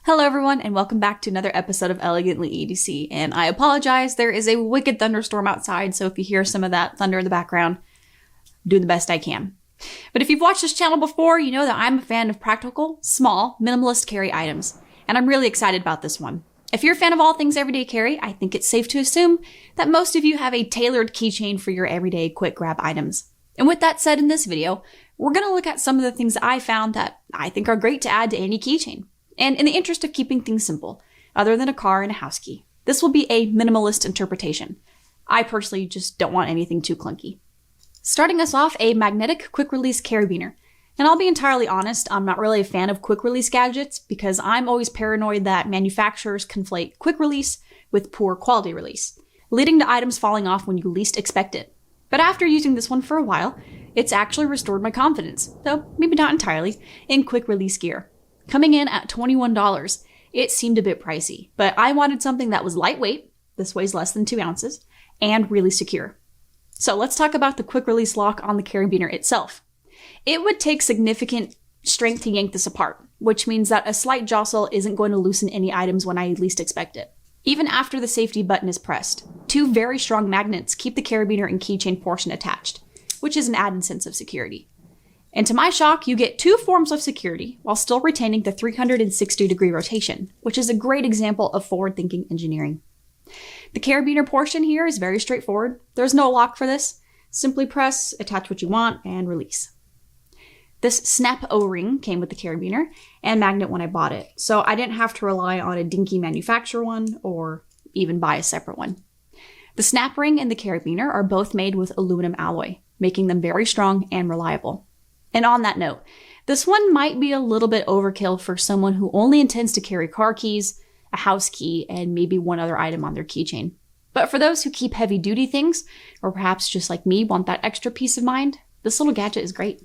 Hello everyone, and welcome back to another episode of Elegantly EDC. And I apologize, there is a wicked thunderstorm outside, so if you hear some of that thunder in the background, I'm doing the best I can. But if you've watched this channel before, you know that I'm a fan of practical, small, minimalist carry items, and I'm really excited about this one. If you're a fan of all things everyday carry, I think it's safe to assume that most of you have a tailored keychain for your everyday quick grab items. And with that said, in this video, we're going to look at some of the things that I found that I think are great to add to any keychain. And in the interest of keeping things simple, other than a car and a house key, this will be a minimalist interpretation. I personally just don't want anything too clunky. Starting us off, a magnetic quick-release carabiner. And I'll be entirely honest, I'm not really a fan of quick-release gadgets because I'm always paranoid that manufacturers conflate quick release with poor quality release, leading to items falling off when you least expect it. But after using this one for a while, it's actually restored my confidence, though maybe not entirely, in quick-release gear. Coming in at $21, it seemed a bit pricey, but I wanted something that was lightweight, this weighs less than 2 ounces, and really secure. So let's talk about the quick release lock on the carabiner itself. It would take significant strength to yank this apart, which means that a slight jostle isn't going to loosen any items when I least expect it. Even after the safety button is pressed, 2 very strong magnets keep the carabiner and keychain portion attached, which is an added sense of security. And to my shock, you get 2 forms of security while still retaining the 360-degree rotation, which is a great example of forward-thinking engineering. The carabiner portion here is very straightforward. There's no lock for this. Simply press, attach what you want, and release. This snap O-ring came with the carabiner and magnet when I bought it, so I didn't have to rely on a dinky manufacturer one or even buy a separate one. The snap ring and the carabiner are both made with aluminum alloy, making them very strong and reliable. And on that note, this one might be a little bit overkill for someone who only intends to carry car keys, a house key, and maybe one other item on their keychain. But for those who keep heavy-duty things, or perhaps just like me want that extra peace of mind, this little gadget is great.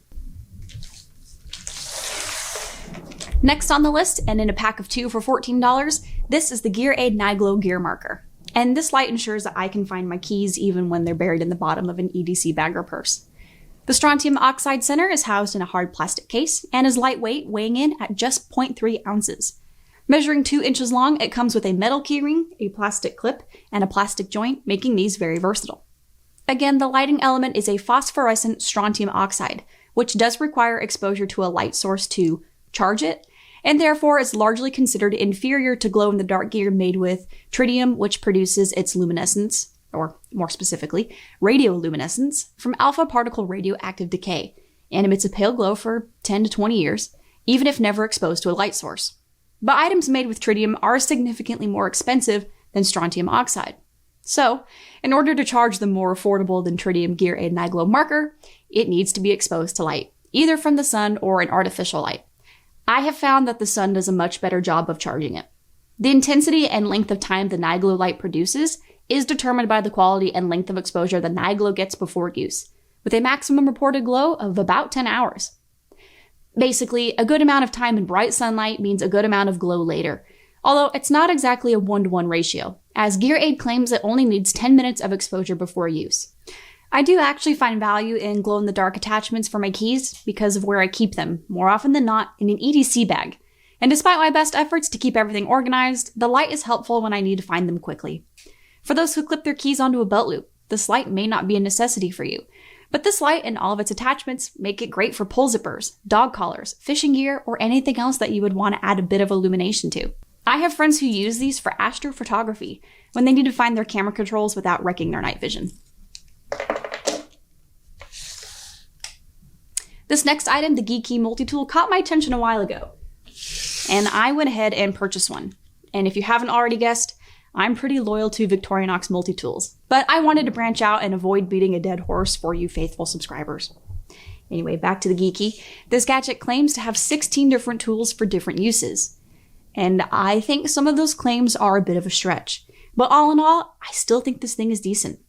Next on the list, and in a pack of 2 for $14, this is the GEARAID Ni Glo gear marker. And this light ensures that I can find my keys even when they're buried in the bottom of an EDC bag or purse. The strontium oxide center is housed in a hard plastic case and is lightweight, weighing in at just 0.3 ounces. Measuring 2 inches long, it comes with a metal keyring, a plastic clip, and a plastic joint, making these very versatile. Again, the lighting element is a phosphorescent strontium oxide, which does require exposure to a light source to charge it, and therefore is largely considered inferior to glow-in-the-dark gear made with tritium, which produces its luminescence, or more specifically, radioluminescence, from alpha particle radioactive decay, and emits a pale glow for 10 to 20 years, even if never exposed to a light source. But items made with tritium are significantly more expensive than strontium oxide. So, in order to charge the more affordable than tritium GEARAID Ni Glo marker, it needs to be exposed to light, either from the sun or an artificial light. I have found that the sun does a much better job of charging it. The intensity and length of time the Ni Glo light produces is determined by the quality and length of exposure the Ni Glo gets before use, with a maximum reported glow of about 10 hours. Basically, a good amount of time in bright sunlight means a good amount of glow later, although it's not exactly a 1-to-1 ratio, as GearAID claims it only needs 10 minutes of exposure before use. I do actually find value in glow-in-the-dark attachments for my keys because of where I keep them, more often than not in an EDC bag. And despite my best efforts to keep everything organized, the light is helpful when I need to find them quickly. For those who clip their keys onto a belt loop, this light may not be a necessity for you. But this light and all of its attachments make it great for pull zippers, dog collars, fishing gear, or anything else that you would want to add a bit of illumination to. I have friends who use these for astrophotography when they need to find their camera controls without wrecking their night vision. This next item, the GeeKey Multi-tool, caught my attention a while ago, and I went ahead and purchased one. And if you haven't already guessed, I'm pretty loyal to Victorinox multi-tools, but I wanted to branch out and avoid beating a dead horse for you faithful subscribers. Anyway, back to the GeeKey. This gadget claims to have 16 different tools for different uses. And I think some of those claims are a bit of a stretch. But all in all, I still think this thing is decent.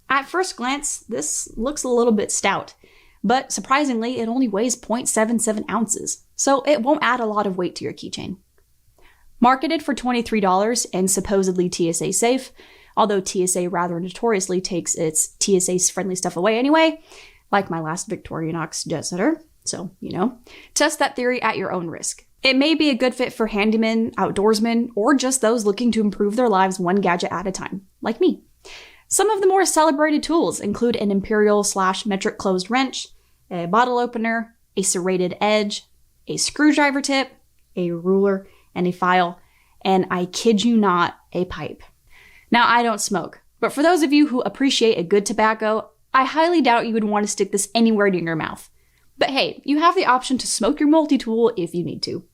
At first glance, this looks a little bit stout, but surprisingly, it only weighs 0.77 ounces, so it won't add a lot of weight to your keychain. Marketed for $23 and supposedly TSA safe, although TSA rather notoriously takes its TSA-friendly stuff away anyway, like my last Victorinox jet setter. So, test that theory at your own risk. It may be a good fit for handymen, outdoorsmen, or just those looking to improve their lives one gadget at a time, like me. Some of the more celebrated tools include an imperial/metric closed wrench, a bottle opener, a serrated edge, a screwdriver tip, a ruler, and a file, and I kid you not, a pipe. Now, I don't smoke, but for those of you who appreciate a good tobacco, I highly doubt you would want to stick this anywhere near your mouth. But hey, you have the option to smoke your multi-tool if you need to.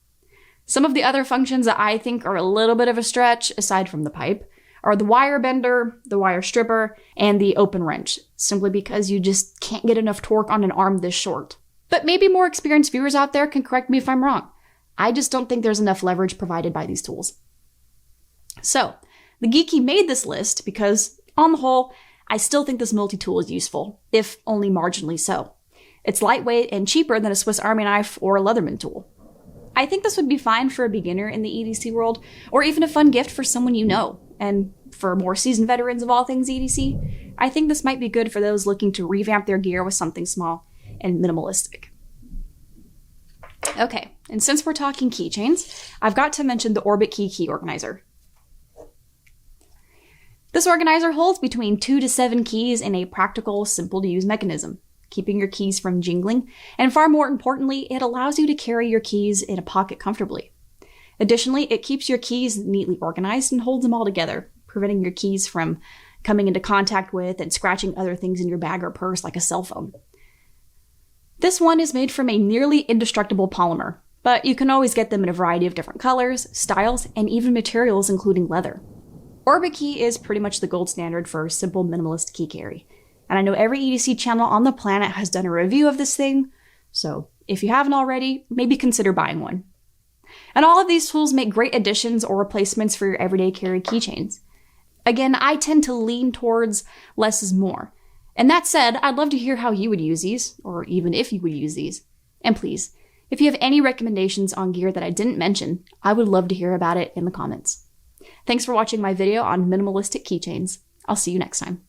Some of the other functions that I think are a little bit of a stretch, aside from the pipe, are the wire bender, the wire stripper, and the open wrench, simply because you just can't get enough torque on an arm this short. But maybe more experienced viewers out there can correct me if I'm wrong. I just don't think there's enough leverage provided by these tools. So, the GeeKey made this list because, on the whole, I still think this multi-tool is useful, if only marginally so. It's lightweight and cheaper than a Swiss Army knife or a Leatherman tool. I think this would be fine for a beginner in the EDC world, or even a fun gift for someone you know. And for more seasoned veterans of all things EDC, I think this might be good for those looking to revamp their gear with something small and minimalistic. Okay, and since we're talking keychains, I've got to mention the Orbitkey Key Organizer. This organizer holds between 2 to 7 keys in a practical, simple-to-use mechanism, keeping your keys from jingling, and far more importantly, it allows you to carry your keys in a pocket comfortably. Additionally, it keeps your keys neatly organized and holds them all together, preventing your keys from coming into contact with and scratching other things in your bag or purse like a cell phone. This one is made from a nearly indestructible polymer, but you can always get them in a variety of different colors, styles, and even materials including leather. Orbitkey is pretty much the gold standard for simple minimalist key carry. And I know every EDC channel on the planet has done a review of this thing, so if you haven't already, maybe consider buying one. And all of these tools make great additions or replacements for your everyday carry keychains. Again, I tend to lean towards less is more. And that said, I'd love to hear how you would use these, or even if you would use these. And please, if you have any recommendations on gear that I didn't mention, I would love to hear about it in the comments. Thanks for watching my video on minimalistic keychains. I'll see you next time.